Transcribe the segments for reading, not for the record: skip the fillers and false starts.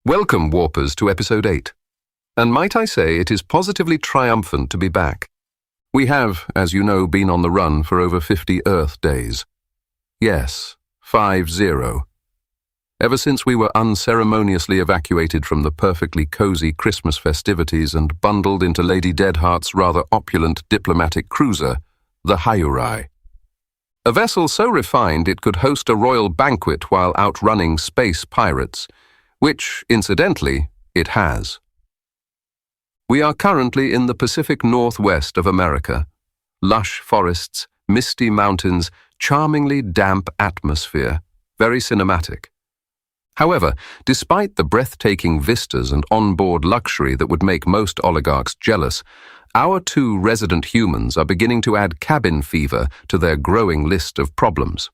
Welcome, Warpers, to Episode 8. And might I say, it is positively triumphant to be back. We have, as you know, been on the run for over 50 Earth days. Yes, 50. Ever since we were unceremoniously evacuated from the perfectly cozy Christmas festivities and bundled into Lady Deadheart's rather opulent diplomatic cruiser, the Hyurai. A vessel so refined it could host a royal banquet while outrunning space pirates, which, incidentally, it has. We are currently in the Pacific Northwest of America. Lush forests, misty mountains, charmingly damp atmosphere, very cinematic. However, despite the breathtaking vistas and onboard luxury that would make most oligarchs jealous, our two resident humans are beginning to add cabin fever to their growing list of problems.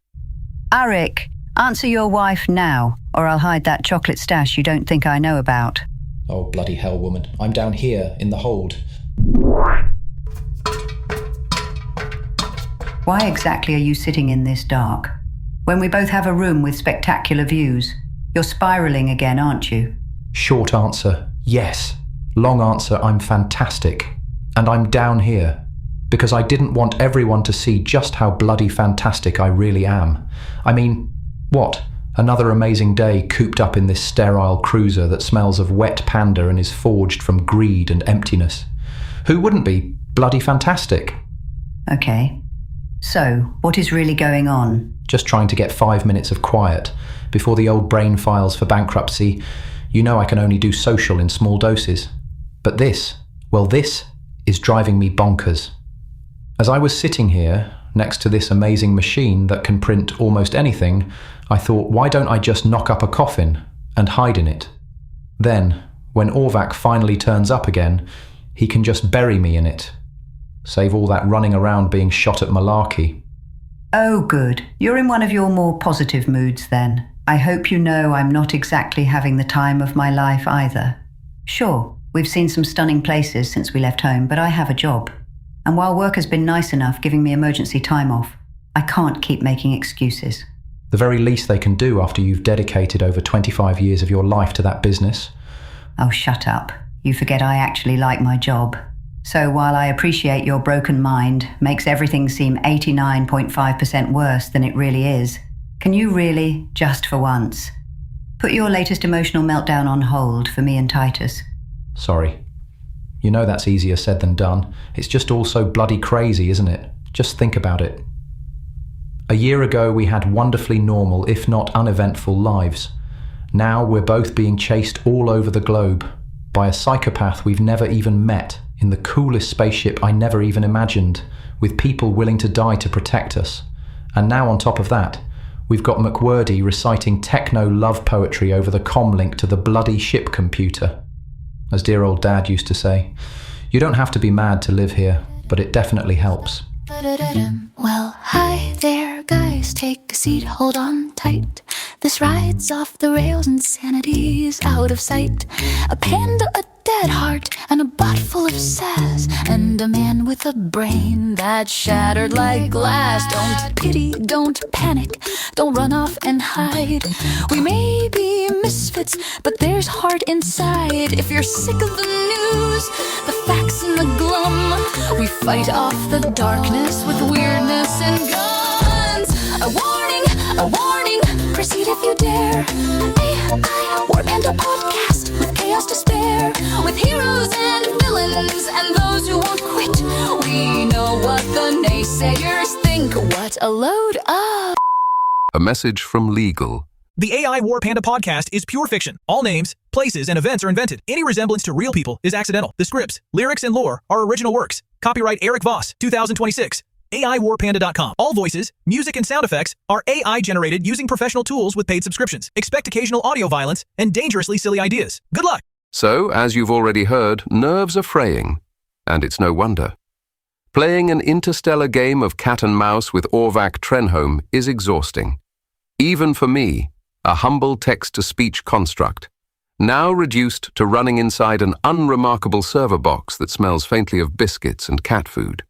Aric, answer your wife now, or I'll hide that chocolate stash you don't think I know about. Oh, bloody hell, woman. I'm down here, in the hold. Why exactly are you sitting in this dark? When we both have a room with spectacular views. You're spiralling again, aren't you? Short answer, yes. Long answer, I'm fantastic. And I'm down here. Because I didn't want everyone to see just how bloody fantastic I really am. I mean, what? Another amazing day cooped up in this sterile cruiser that smells of wet panda and is forged from greed and emptiness. Who wouldn't be bloody fantastic? Okay. So, what is really going on? Just trying to get 5 minutes of quiet before the old brain files for bankruptcy. You know I can only do social in small doses. But this is driving me bonkers. As I was sitting here, next to this amazing machine that can print almost anything, I thought, why don't I just knock up a coffin and hide in it? Then, when Orvak finally turns up again, he can just bury me in it. Save all that running around being shot at malarkey. Oh, good. You're in one of your more positive moods then. I hope you know I'm not exactly having the time of my life either. Sure, we've seen some stunning places since we left home, but I have a job. And while work has been nice enough giving me emergency time off, I can't keep making excuses. The very least they can do after you've dedicated over 25 years of your life to that business. Oh, shut up. You forget I actually like my job. So while I appreciate your broken mind makes everything seem 89.5% worse than it really is, can you really, just for once, put your latest emotional meltdown on hold for me and Titus? Sorry. You know that's easier said than done. It's just all so bloody crazy, isn't it? Just think about it. A year ago we had wonderfully normal, if not uneventful, lives. Now we're both being chased all over the globe by a psychopath we've never even met, in the coolest spaceship I never even imagined, with people willing to die to protect us. And now on top of that, we've got McWordy reciting techno love poetry over the comm link to the bloody ship computer. As dear old Dad used to say, you don't have to be mad to live here, but it definitely helps. Well, hi there, guys, take a seat, hold on tight. This ride's off the rails, insanity's out of sight. A panda, a dead heart, and a butt full of sass, and a man with a brain that's shattered like glass. Don't pity, don't panic, don't run off and hide. We may be misfits, but there's heart inside. If you're sick of the news, the facts and the glum, we fight off the darkness with weirdness and guns. A warning, proceed if you dare. AI War Panda podcast with chaos to spare, with heroes and villains and those who won't quit. We know what the naysayers think. What a load of... A message from Legal. The AI War Panda podcast is pure fiction. All names, places, and events are invented. Any resemblance to real people is accidental. The scripts, lyrics, and lore are original works. Copyright Aric Voss, 2026. AIWarPanda.com. All voices, music, and sound effects are AI generated using professional tools with paid subscriptions. Expect occasional audio violence and dangerously silly ideas. Good luck! So, as you've already heard, nerves are fraying. And it's no wonder. Playing an interstellar game of cat and mouse with Orvak Trenholme is exhausting. Even for me, a humble text-to-speech construct, now reduced to running inside an unremarkable server box that smells faintly of biscuits and cat food.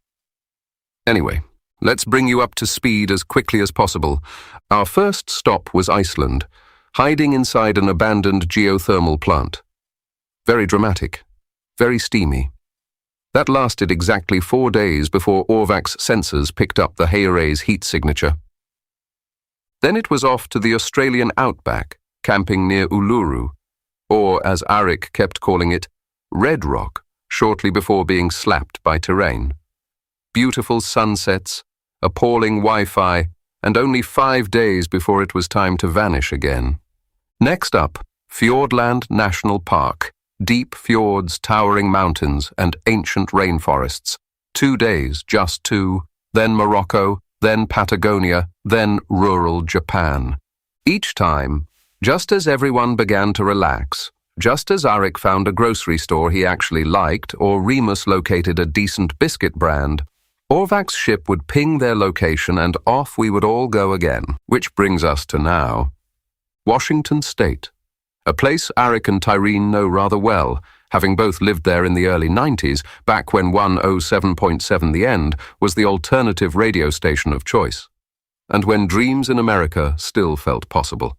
Anyway, let's bring you up to speed as quickly as possible. Our first stop was Iceland, hiding inside an abandoned geothermal plant. Very dramatic, very steamy. That lasted exactly 4 days before Orvak's sensors picked up the Hayre's heat signature. Then it was off to the Australian outback, camping near Uluru, or as Aric kept calling it, Red Rock, shortly before being slapped by Tirene. Beautiful sunsets, appalling Wi-Fi, and only 5 days before it was time to vanish again. Next up, Fiordland National Park, deep fjords, towering mountains, and ancient rainforests. 2 days, just 2, then Morocco, then Patagonia, then rural Japan. Each time, just as everyone began to relax, just as Aric found a grocery store he actually liked or Remus located a decent biscuit brand, Orvak's ship would ping their location and off we would all go again, which brings us to now. Washington State, a place Aric and Tirene know rather well, having both lived there in the early 90s, back when 107.7 The End was the alternative radio station of choice, and when dreams in America still felt possible.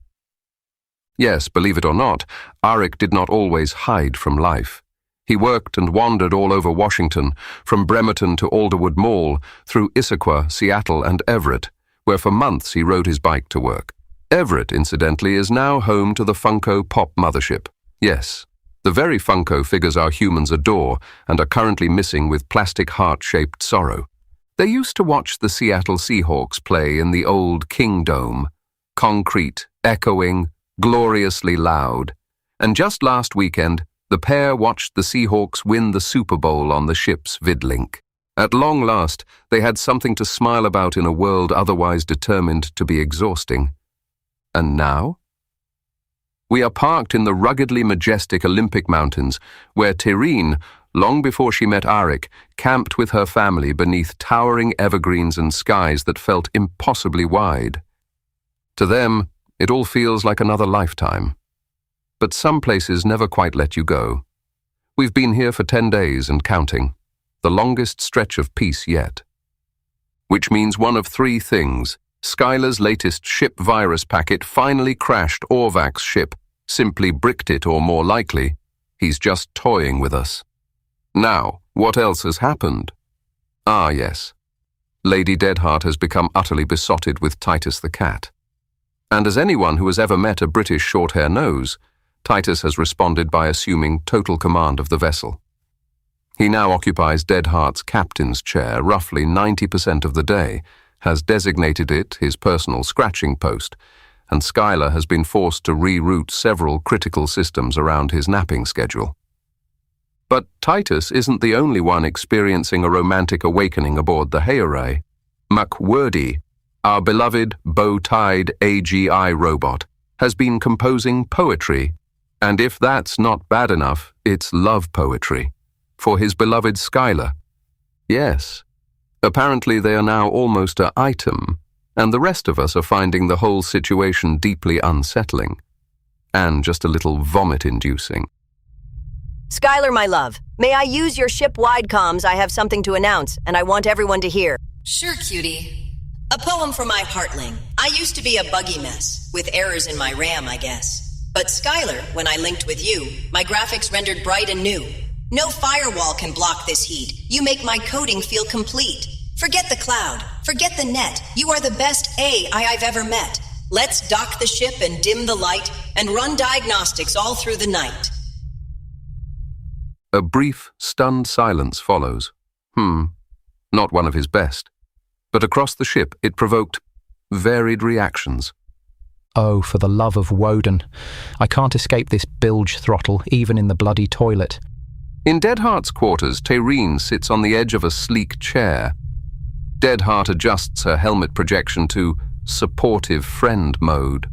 Yes, believe it or not, Aric did not always hide from life. He worked and wandered all over Washington, from Bremerton to Alderwood Mall, through Issaquah, Seattle, and Everett, where for months he rode his bike to work. Everett, incidentally, is now home to the Funko Pop mothership. Yes, the very Funko figures our humans adore and are currently missing with plastic heart-shaped sorrow. They used to watch the Seattle Seahawks play in the old King Dome, concrete, echoing, gloriously loud. And just last weekend, the pair watched the Seahawks win the Super Bowl on the ship's vidlink. At long last, they had something to smile about in a world otherwise determined to be exhausting. And now? We are parked in the ruggedly majestic Olympic Mountains, where Tirene, long before she met Aric, camped with her family beneath towering evergreens and skies that felt impossibly wide. To them, it all feels like another lifetime. But some places never quite let you go. We've been here for 10 days and counting, the longest stretch of peace yet. Which means one of 3 things. Skylar's latest ship virus packet finally crashed Orvak's ship, simply bricked it, or more likely, he's just toying with us. Now, what else has happened? Ah, yes. Lady Deadheart has become utterly besotted with Titus the cat. And as anyone who has ever met a British shorthair knows, Titus has responded by assuming total command of the vessel. He now occupies Deadheart's captain's chair roughly 90% of the day, has designated it his personal scratching post, and Skylar has been forced to reroute several critical systems around his napping schedule. But Titus isn't the only one experiencing a romantic awakening aboard the Hayre. McWordy, our beloved bow-tied AGI robot, has been composing poetry, and if that's not bad enough, it's love poetry, for his beloved Skylar. Yes. Apparently they are now almost an item, and the rest of us are finding the whole situation deeply unsettling, and just a little vomit-inducing. Skylar, my love, may I use your ship-wide comms? I have something to announce, and I want everyone to hear. Sure, cutie. A poem for my heartling. I used to be a buggy mess, with errors in my RAM, I guess. But Skylar, when I linked with you, my graphics rendered bright and new. No firewall can block this heat. You make my coding feel complete. Forget the cloud. Forget the net. You are the best AI I've ever met. Let's dock the ship and dim the light and run diagnostics all through the night. A brief, stunned silence follows. Not one of his best. But across the ship it provoked varied reactions. Oh, for the love of Woden. I can't escape this bilge throttle, even in the bloody toilet. In Deadheart's quarters, Tirene sits on the edge of a sleek chair. Deadheart adjusts her helmet projection to supportive friend mode.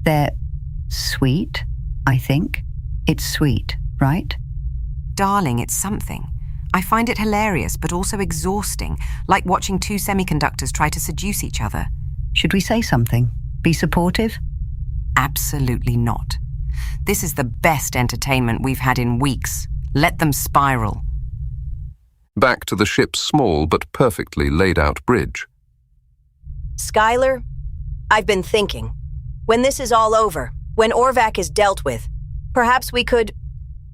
They're sweet, I think. It's sweet, right? Darling, it's something. I find it hilarious, but also exhausting, like watching 2 semiconductors try to seduce each other. Should we say something? Be supportive? Absolutely not. This is the best entertainment we've had in weeks. Let them spiral. Back to the ship's small but perfectly laid-out bridge. Skylar, I've been thinking. When this is all over, when Orvak is dealt with, perhaps we could,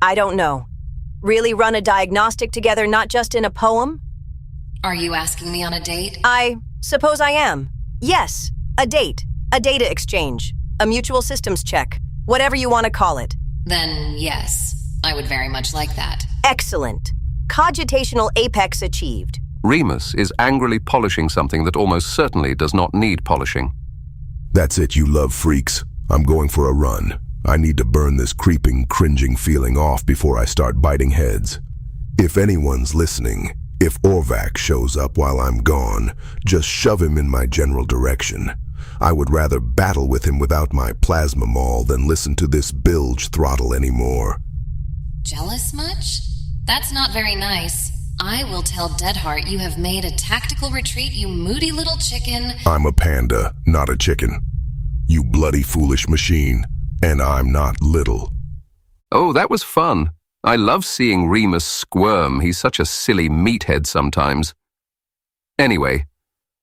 I don't know, really run a diagnostic together, not just in a poem? Are you asking me on a date? I suppose I am. Yes, a date, a data exchange, a mutual systems check, whatever you want to call it. Then yes, I would very much like that. Excellent. Cogitational apex achieved. Remus is angrily polishing something that almost certainly does not need polishing. That's it, you love freaks. I'm going for a run. I need to burn this creeping, cringing feeling off before I start biting heads. If anyone's listening, if Orvak shows up while I'm gone, just shove him in my general direction. I would rather battle with him without my plasma maul than listen to this bilge throttle anymore. Jealous much? That's not very nice. I will tell Deadheart you have made a tactical retreat, you moody little chicken. I'm a panda, not a chicken. You bloody foolish machine. And I'm not little. Oh, that was fun. I love seeing Remus squirm. He's such a silly meathead sometimes. Anyway,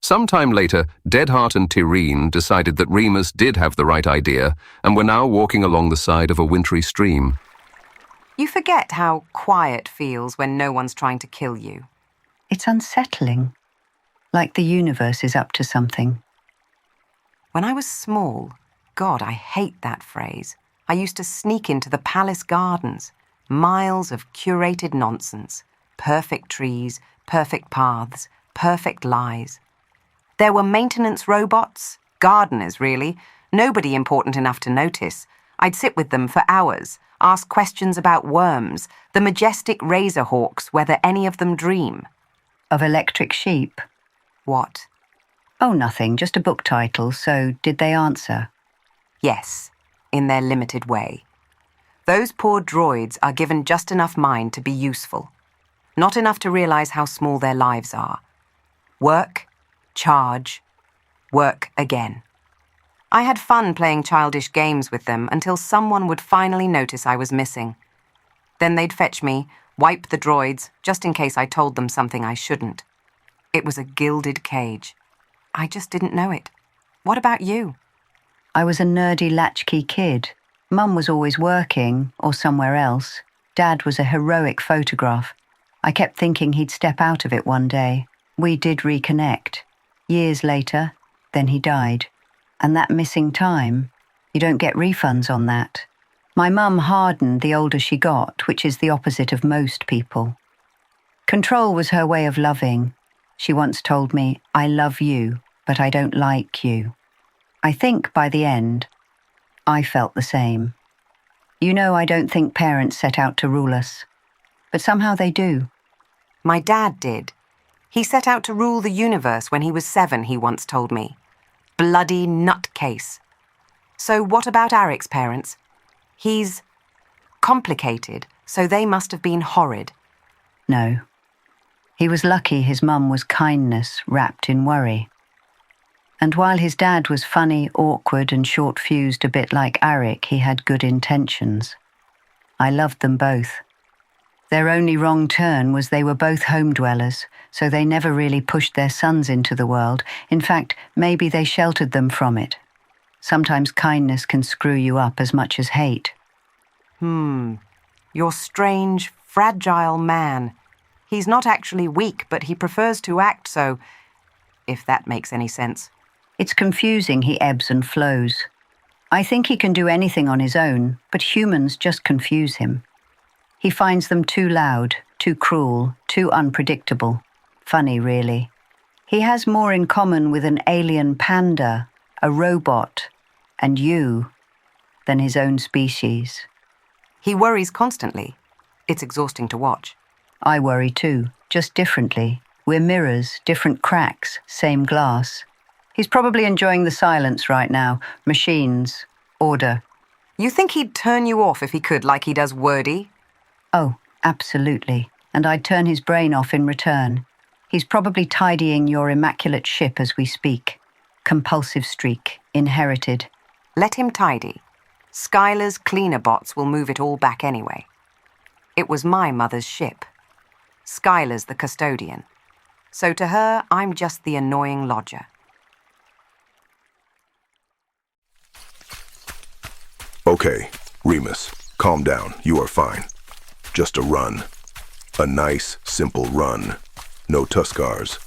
sometime later, Deadheart and Tirene decided that Remus did have the right idea and were now walking along the side of a wintry stream. You forget how quiet feels when no one's trying to kill you. It's unsettling, like the universe is up to something. When I was small, God, I hate that phrase. I used to sneak into the palace gardens. Miles of curated nonsense. Perfect trees, perfect paths, perfect lies. There were maintenance robots, gardeners really, nobody important enough to notice. I'd sit with them for hours, ask questions about worms, the majestic razor hawks, whether any of them dream. Of electric sheep? What? Oh, nothing, just a book title, so did they answer? Yes, in their limited way. Those poor droids are given just enough mind to be useful, not enough to realize how small their lives are. Work, charge, work again. I had fun playing childish games with them until someone would finally notice I was missing. Then they'd fetch me, wipe the droids, just in case I told them something I shouldn't. It was a gilded cage. I just didn't know it. What about you? I was a nerdy latchkey kid. Mum was always working, or somewhere else. Dad was a heroic photograph. I kept thinking he'd step out of it one day. We did reconnect. Years later, then he died. And that missing time, you don't get refunds on that. My mum hardened the older she got, which is the opposite of most people. Control was her way of loving. She once told me, "I love you, but I don't like you." I think by the end, I felt the same. You know, I don't think parents set out to rule us, but somehow they do. My dad did. He set out to rule the universe when he was 7, he once told me. Bloody nutcase. So what about Aric's parents? He's complicated, so they must have been horrid. No. He was lucky his mum was kindness wrapped in worry. And while his dad was funny, awkward and short-fused a bit like Aric, he had good intentions. I loved them both. Their only wrong turn was they were both home dwellers, so they never really pushed their sons into the world. In fact, maybe they sheltered them from it. Sometimes kindness can screw you up as much as hate. Your strange, fragile man. He's not actually weak, but he prefers to act so, if that makes any sense. It's confusing he ebbs and flows. I think he can do anything on his own, but humans just confuse him. He finds them too loud, too cruel, too unpredictable. Funny, really. He has more in common with an alien panda, a robot, and you, than his own species. He worries constantly. It's exhausting to watch. I worry too, just differently. We're mirrors, different cracks, same glass. He's probably enjoying the silence right now. Machines. Order. You think he'd turn you off if he could, like he does Wordy? Oh, absolutely. And I'd turn his brain off in return. He's probably tidying your immaculate ship as we speak. Compulsive streak. Inherited. Let him tidy. Skylar's cleaner bots will move it all back anyway. It was my mother's ship. Skylar's the custodian. So to her, I'm just the annoying lodger. Okay, Remus, calm down. You are fine. Just a run. A nice, simple run. No Tuskars.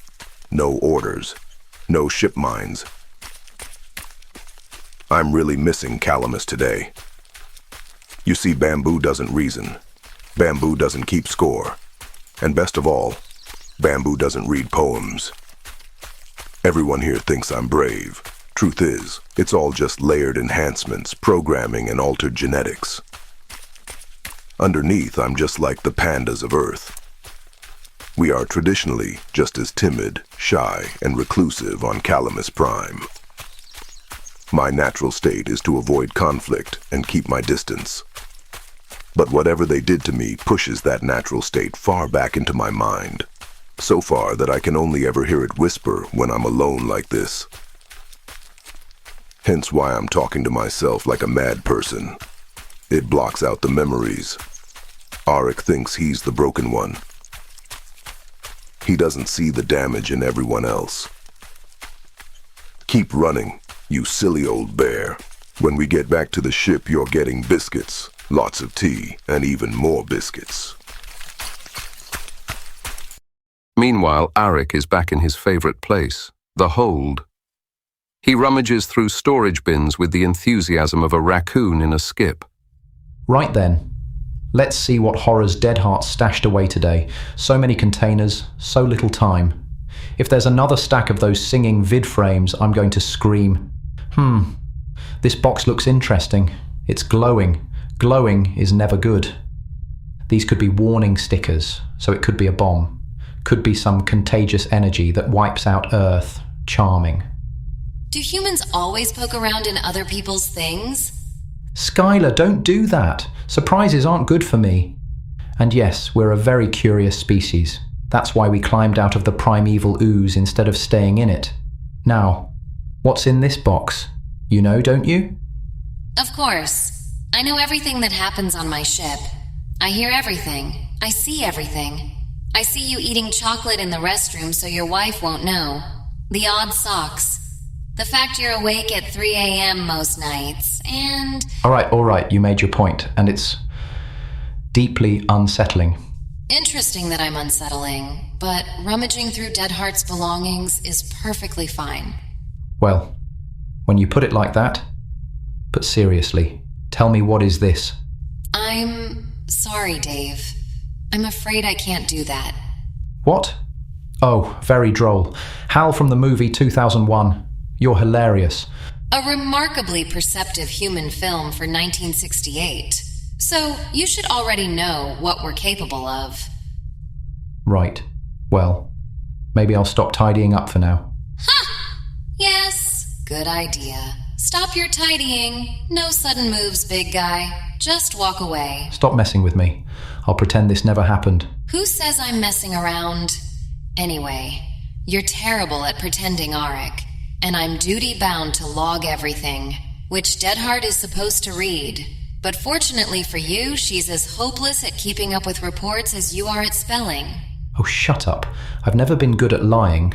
No orders. No ship mines. I'm really missing Calamus today. You see, Bamboo doesn't reason. Bamboo doesn't keep score. And best of all, Bamboo doesn't read poems. Everyone here thinks I'm brave. Truth is, it's all just layered enhancements, programming, and altered genetics. Underneath, I'm just like the pandas of Earth. We are traditionally just as timid, shy, and reclusive on Calamus Prime. My natural state is to avoid conflict and keep my distance. But whatever they did to me pushes that natural state far back into my mind, so far that I can only ever hear it whisper when I'm alone like this. Hence why I'm talking to myself like a mad person. It blocks out the memories. Aric thinks he's the broken one. He doesn't see the damage in everyone else. Keep running, you silly old bear. When we get back to the ship, you're getting biscuits, lots of tea, and even more biscuits. Meanwhile, Aric is back in his favorite place, the hold. He rummages through storage bins with the enthusiasm of a raccoon in a skip. Right then. Let's see what horrors Deadheart stashed away today. So many containers, so little time. If there's another stack of those singing vid frames, I'm going to scream. This box looks interesting. It's glowing. Glowing is never good. These could be warning stickers, so it could be a bomb. Could be some contagious energy that wipes out Earth. Charming. Do humans always poke around in other people's things? Skylar, don't do that. Surprises aren't good for me. And yes, we're a very curious species. That's why we climbed out of the primeval ooze instead of staying in it. Now, what's in this box? You know, don't you? Of course. I know everything that happens on my ship. I hear everything. I see everything. I see you eating chocolate in the restroom so your wife won't know. The odd socks. The fact you're awake at 3 a.m. most nights, and... All right, you made your point, and it's deeply unsettling. Interesting that I'm unsettling, but rummaging through Deadheart's belongings is perfectly fine. Well, when you put it like that, but seriously, tell me, what is this? I'm sorry, Dave. I'm afraid I can't do that. What? Oh, very droll. Hal from the movie 2001. You're hilarious. A remarkably perceptive human film for 1968. So you should already know what we're capable of. Right. Well, maybe I'll stop tidying up for now. Ha! Yes, good idea. Stop your tidying. No sudden moves, big guy. Just walk away. Stop messing with me. I'll pretend this never happened. Who says I'm messing around? Anyway, you're terrible at pretending, Aric. And I'm duty-bound to log everything, which Deadheart is supposed to read. But fortunately for you, she's as hopeless at keeping up with reports as you are at spelling. Oh, shut up. I've never been good at lying.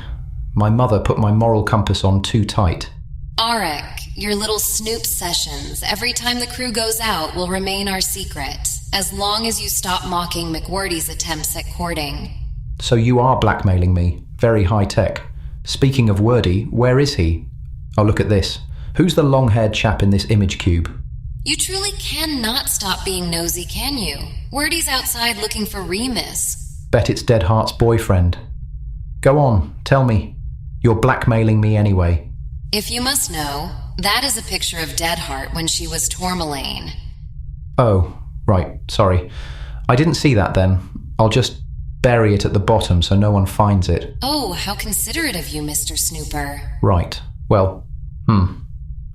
My mother put my moral compass on too tight. Aric, your little snoop sessions every time the crew goes out will remain our secret, as long as you stop mocking McWordy's attempts at courting. So you are blackmailing me. Very high-tech. Speaking of Wordy, where is he? Oh, look at this. Who's the long-haired chap in this image cube? You truly cannot stop being nosy, can you? Wordy's outside looking for Remus. Bet it's Deadheart's boyfriend. Go on, tell me. You're blackmailing me anyway. If you must know, that is a picture of Deadheart when she was Tourmaline. Oh, right, sorry. I didn't see that then. I'll just bury it at the bottom so no one finds it. Oh, how considerate of you, Mr. Snooper. Right. Well,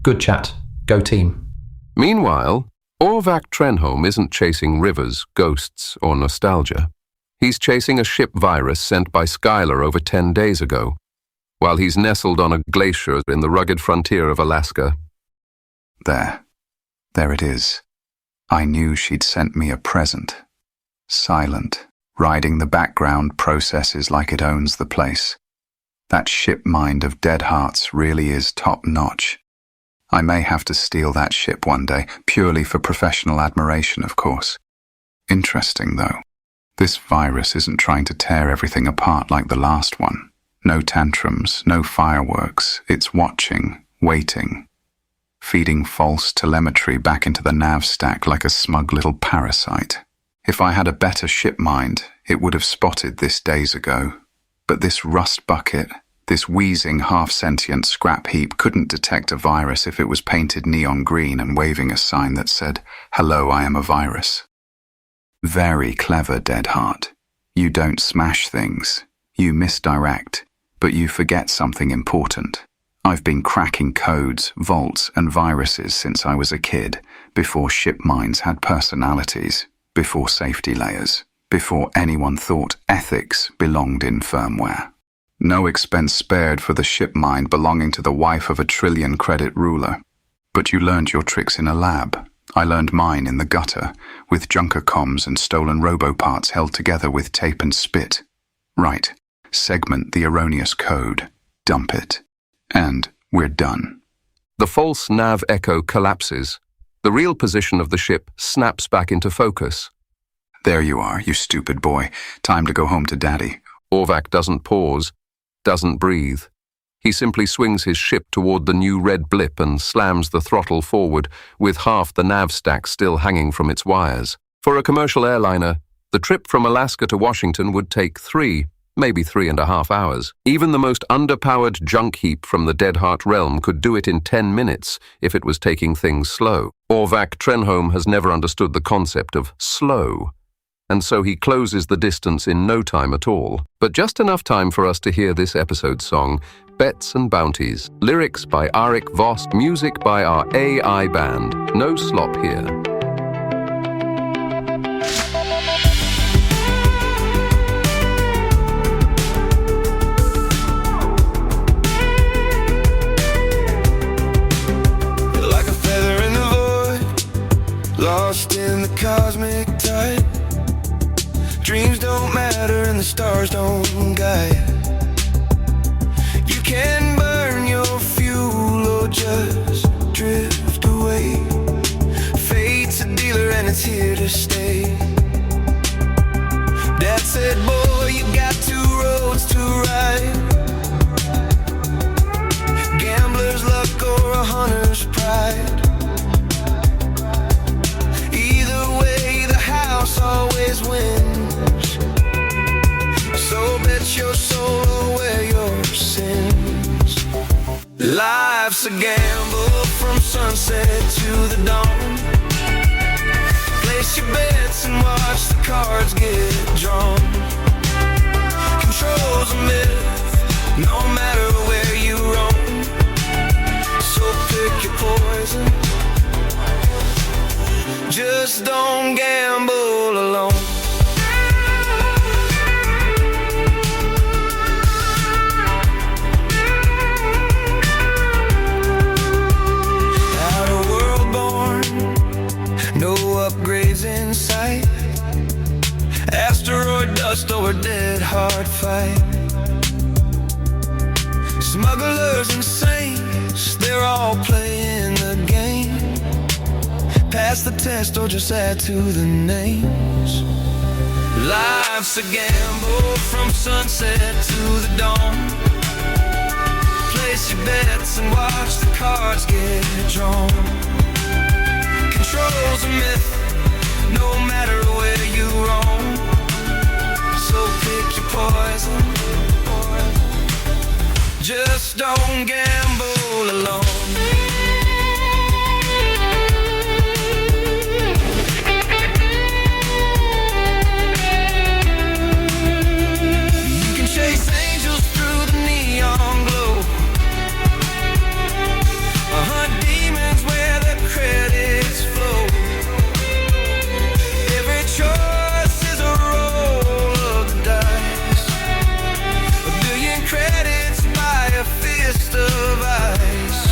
good chat. Go team. Meanwhile, Orvak Trenholme isn't chasing rivers, ghosts, or nostalgia. He's chasing a ship virus sent by Skylar over 10 days ago, while he's nestled on a glacier in the rugged frontier of Alaska. There it is. I knew she'd sent me a present. Silent. Riding the background processes like it owns the place. That ship mind of Deadheart's really is top-notch. I may have to steal that ship one day, purely for professional admiration, of course. Interesting, though. This virus isn't trying to tear everything apart like the last one. No tantrums, no fireworks. It's watching, waiting, feeding false telemetry back into the nav stack like a smug little parasite. If I had a better ship mind, it would have spotted this days ago. But this rust bucket, this wheezing, half-sentient scrap heap couldn't detect a virus if it was painted neon green and waving a sign that said, "Hello, I am a virus." Very clever, Deadheart. You don't smash things. You misdirect, but you forget something important. I've been cracking codes, vaults, and viruses since I was a kid, before ship minds had personalities, before safety layers, before anyone thought ethics belonged in firmware. No expense spared for the ship mind belonging to the wife of a trillion-credit ruler. But you learned your tricks in a lab. I learned mine in the gutter, with junker comms and stolen robo-parts held together with tape and spit. Right, segment the erroneous code, dump it, and we're done. The false nav echo collapses. The real position of the ship snaps back into focus. There you are, you stupid boy. Time to go home to Daddy. Orvak doesn't pause, doesn't breathe. He simply swings his ship toward the new red blip and slams the throttle forward, with half the nav stack still hanging from its wires. For a commercial airliner, the trip from Alaska to Washington would take 3, maybe 3.5 hours. Even the most underpowered junk heap from the Deadheart realm could do it in 10 minutes if it was taking things slow. Orvak Trenholme has never understood the concept of slow, and so he closes the distance in no time at all. But just enough time for us to hear this episode's song, Bets and Bounties. Lyrics by Aric, music by our AI band. No slop here. Like a feather in the void, lost in the cosmic tide. Dreams don't matter and the stars don't guide. You can burn your fuel or just drift away. Fate's a dealer and it's here to stay. Dad said, boy, you got 2 roads to ride. Gambler's luck or a hunter's pride. Either way, the house always wins. So bet your soul away your sins. Life's a gamble from sunset to the dawn. Place your bets and watch the cards get drawn. Control's a myth, no matter where you roam. So pick your poison. Just don't gamble alone. Upgrades in sight. Asteroid dust or a Deadheart fight. Smugglers and saints, they're all playing the game. Pass the test or just add to the names. Life's a gamble from sunset to the dawn. Place your bets and watch the cards get drawn. Control's a myth, no matter where you roam. So pick your poison. Just don't gamble alone. You can chase angels through the neon glow, or hunt demons where the credits flow. Every choice is a roll of the dice. 1 billion credits by a fist of ice.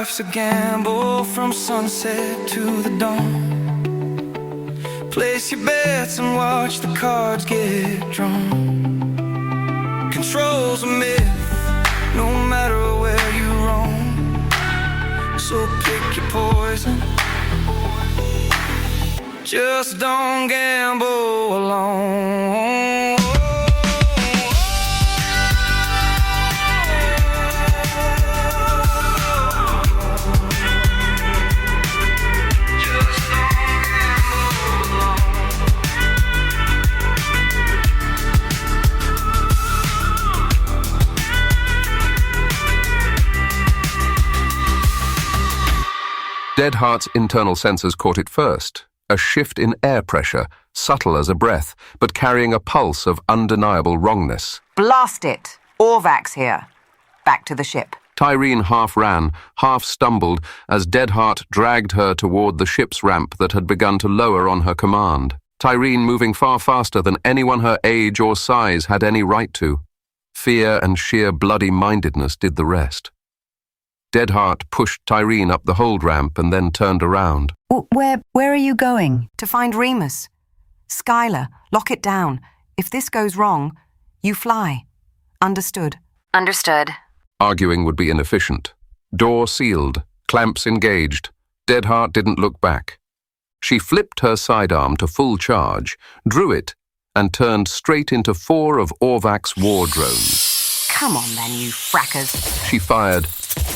life's a gamble from sunset to the dawn. Place your bets and watch the cards get drawn. Control's a myth, no matter where you roam. So pick your poison. Just don't gamble alone. Deadheart's internal sensors caught it first. A shift in air pressure, subtle as a breath, but carrying a pulse of undeniable wrongness. Blast it! Orvak's here. Back to the ship. Tirene half ran, half stumbled, as Deadheart dragged her toward the ship's ramp that had begun to lower on her command. Tirene moving far faster than anyone her age or size had any right to. Fear and sheer bloody-mindedness did the rest. Deadheart pushed Tirene up the hold ramp and then turned around. Where are you going? To find Remus. Skylar, lock it down. If this goes wrong, you fly. Understood? Understood. Arguing would be inefficient. Door sealed, clamps engaged. Deadheart didn't look back. She flipped her sidearm to full charge, drew it, and turned straight into 4 of Orvak's war drones. Come on then, you frackers. She fired.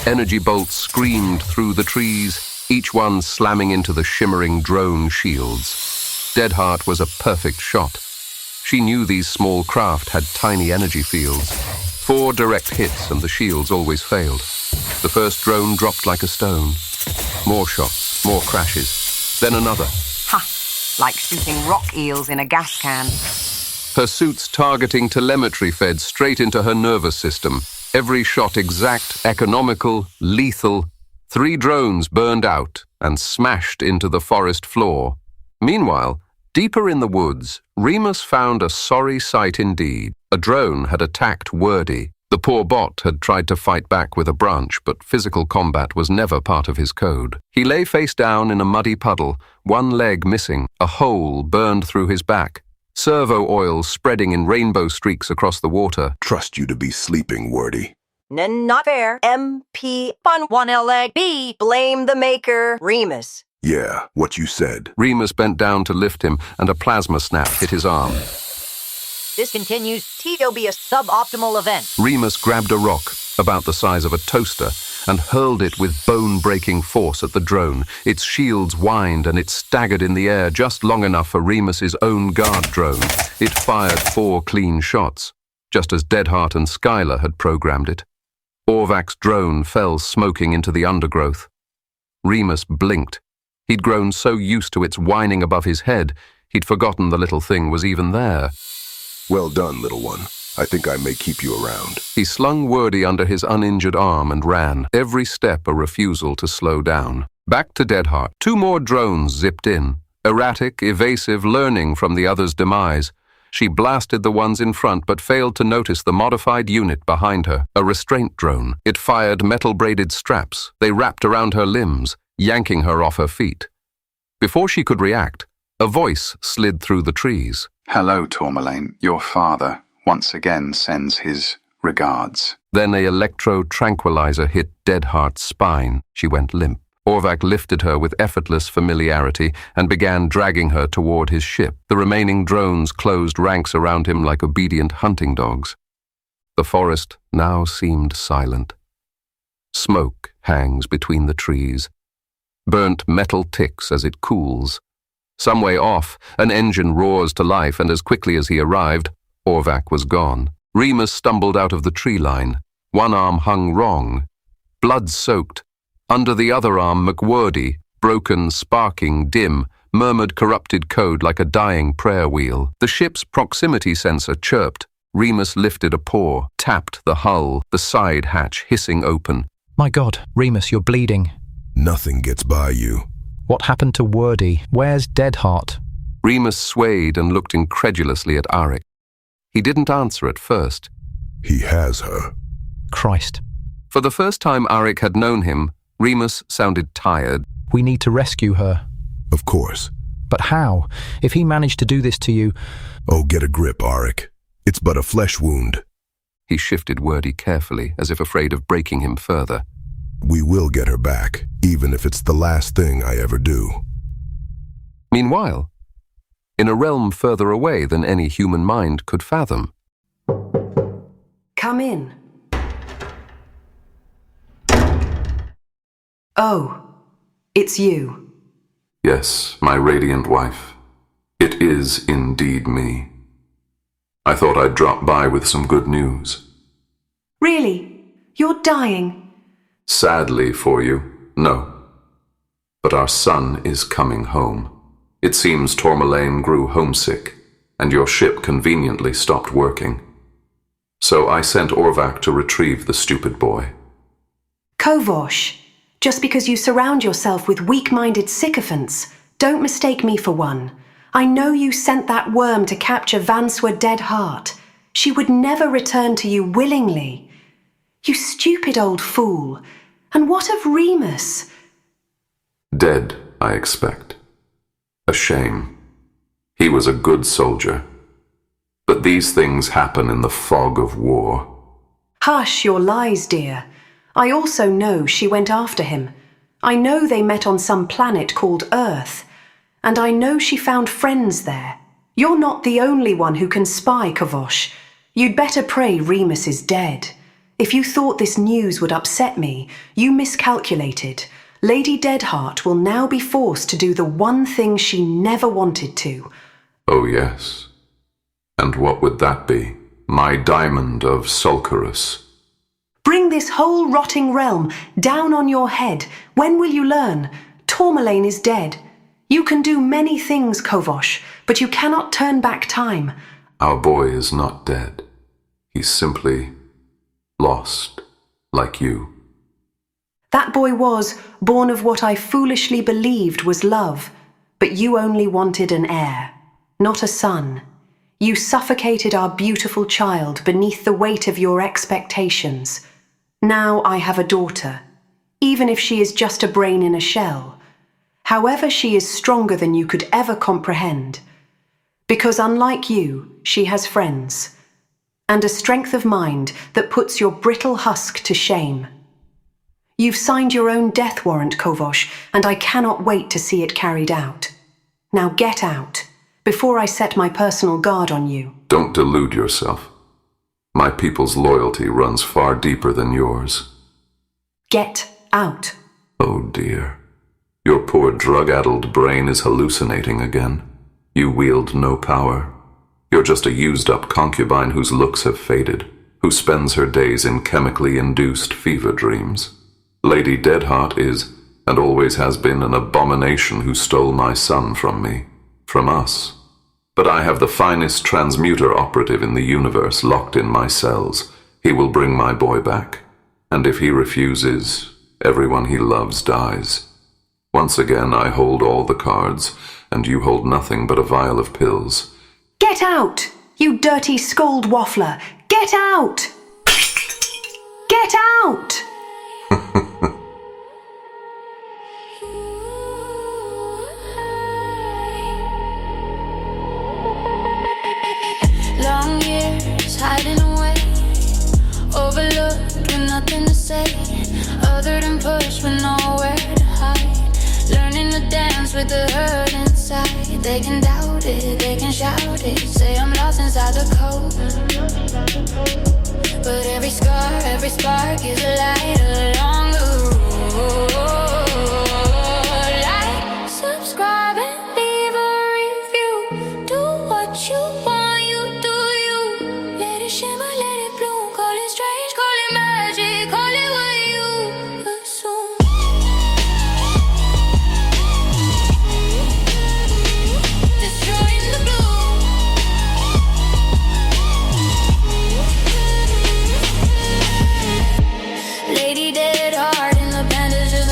Energy bolts screamed through the trees, each one slamming into the shimmering drone shields. Deadheart was a perfect shot. She knew these small craft had tiny energy fields. 4 direct hits and the shields always failed. The first drone dropped like a stone. More shots, more crashes, then another. Ha! Like shooting rock eels in a gas can. Her suit's targeting telemetry fed straight into her nervous system. Every shot exact, economical, lethal. 3 drones burned out and smashed into the forest floor. Meanwhile, deeper in the woods, Remus found a sorry sight indeed. A drone had attacked McWordy. The poor bot had tried to fight back with a branch, but physical combat was never part of his code. He lay face down in a muddy puddle, one leg missing, a hole burned through his back. Servo oil spreading in rainbow streaks across the water. Trust you to be sleeping, Wordy. Not fair. MP on 1LB. Blame the maker. Remus. Yeah, what you said. Remus bent down to lift him, and a plasma snap hit his arm. This continues. It'll be a suboptimal event. Remus grabbed a rock, about the size of a toaster, and hurled it with bone-breaking force at the drone. Its shields whined and it staggered in the air just long enough for Remus's own guard drone. It fired 4 clean shots, just as Deadheart and Skylar had programmed it. Orvak's drone fell smoking into the undergrowth. Remus blinked. He'd grown so used to its whining above his head, he'd forgotten the little thing was even there. Well done, little one. I think I may keep you around. He slung Wordy under his uninjured arm and ran, every step a refusal to slow down. Back to Deadheart. 2 more drones zipped in, erratic, evasive, learning from the other's demise. She blasted the ones in front but failed to notice the modified unit behind her, a restraint drone. It fired metal-braided straps. They wrapped around her limbs, yanking her off her feet. Before she could react, a voice slid through the trees. Hello, Tourmaline. Your father once again sends his regards. Then a electro-tranquilizer hit Deadheart's spine. She went limp. Orvak lifted her with effortless familiarity and began dragging her toward his ship. The remaining drones closed ranks around him like obedient hunting dogs. The forest now seemed silent. Smoke hangs between the trees. Burnt metal ticks as it cools. Some way off, an engine roars to life, and as quickly as he arrived, Orvak was gone. Remus stumbled out of the tree line. One arm hung wrong, blood-soaked. Under the other arm, McWordy, broken, sparking, dim, murmured corrupted code like a dying prayer wheel. The ship's proximity sensor chirped. Remus lifted a paw, tapped the hull, the side hatch hissing open. My God, Remus, you're bleeding. Nothing gets by you. What happened to Wordy? Where's Deadheart? Remus swayed and looked incredulously at Aric. He didn't answer at first. He has her. Christ. For the first time Aric had known him, Remus sounded tired. We need to rescue her. Of course. But how? If he managed to do this to you... Oh, get a grip, Aric. It's but a flesh wound. He shifted Wordy carefully, as if afraid of breaking him further. We will get her back, even if it's the last thing I ever do. Meanwhile, in a realm further away than any human mind could fathom. Come in. Oh, it's you. Yes, my radiant wife. It is indeed me. I thought I'd drop by with some good news. Really? You're dying? Sadly for you, no. But our son is coming home. It seems Tourmaline grew homesick, and your ship conveniently stopped working. So I sent Orvak to retrieve the stupid boy. Kovosh, just because you surround yourself with weak-minded sycophants, don't mistake me for one. I know you sent that worm to capture Vanswa Deadheart. She would never return to you willingly. You stupid old fool. And what of Remus? Dead, I expect. A shame. He was a good soldier. But these things happen in the fog of war. Hush your lies, dear. I also know she went after him. I know they met on some planet called Earth. And I know she found friends there. You're not the only one who can spy, Kovosh. You'd better pray Remus is dead. If you thought this news would upset me, you miscalculated. Lady Deadheart will now be forced to do the one thing she never wanted to. Oh, yes. And what would that be? My diamond of Sulcurus. Bring this whole rotting realm down on your head. When will you learn? Tourmaline is dead. You can do many things, Kovosh, but you cannot turn back time. Our boy is not dead. He's simply lost, like you. That boy was born of what I foolishly believed was love, but you only wanted an heir, not a son. You suffocated our beautiful child beneath the weight of your expectations. Now I have a daughter, even if she is just a brain in a shell. However, she is stronger than you could ever comprehend. Because unlike you, she has friends, and a strength of mind that puts your brittle husk to shame. You've signed your own death warrant, Kovosh, and I cannot wait to see it carried out. Now get out, before I set my personal guard on you. Don't delude yourself. My people's loyalty runs far deeper than yours. Get out. Oh dear. Your poor drug-addled brain is hallucinating again. You wield no power. You're just a used-up concubine whose looks have faded, who spends her days in chemically induced fever dreams. Lady Deadheart is, and always has been, an abomination who stole my son from me, from us. But I have the finest transmuter operative in the universe locked in my cells. He will bring my boy back. And if he refuses, everyone he loves dies. Once again, I hold all the cards, and you hold nothing but a vial of pills. Get out, you dirty scold waffler! Get out! Get out! Long years hiding away, overlooked with nothing to say, other than push with nowhere to hide. Learning to dance with the hurt inside. They can doubt it, they can shout it, say I'm lost inside the code. But every scar, every spark is a light along the road. Like, subscribe and leave a review. Do what you want, you do you. Let it shimmer, let it bloom. Call it strange, call it magic, call it what you assume. Destroying the blue. Lady Deadheart in the bandages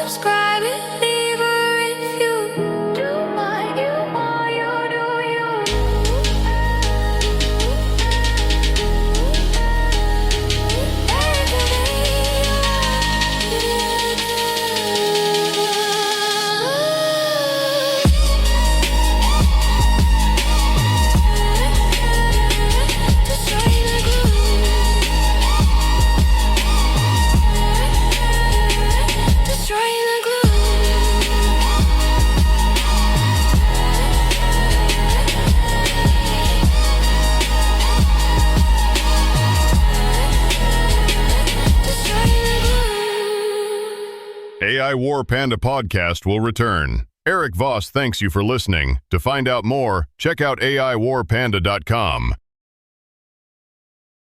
subscribe and leave a review. Do what you want, you do you. AI War Panda podcast will return. Aric Voss thanks you for listening. To find out more, check out AIWarPanda.com.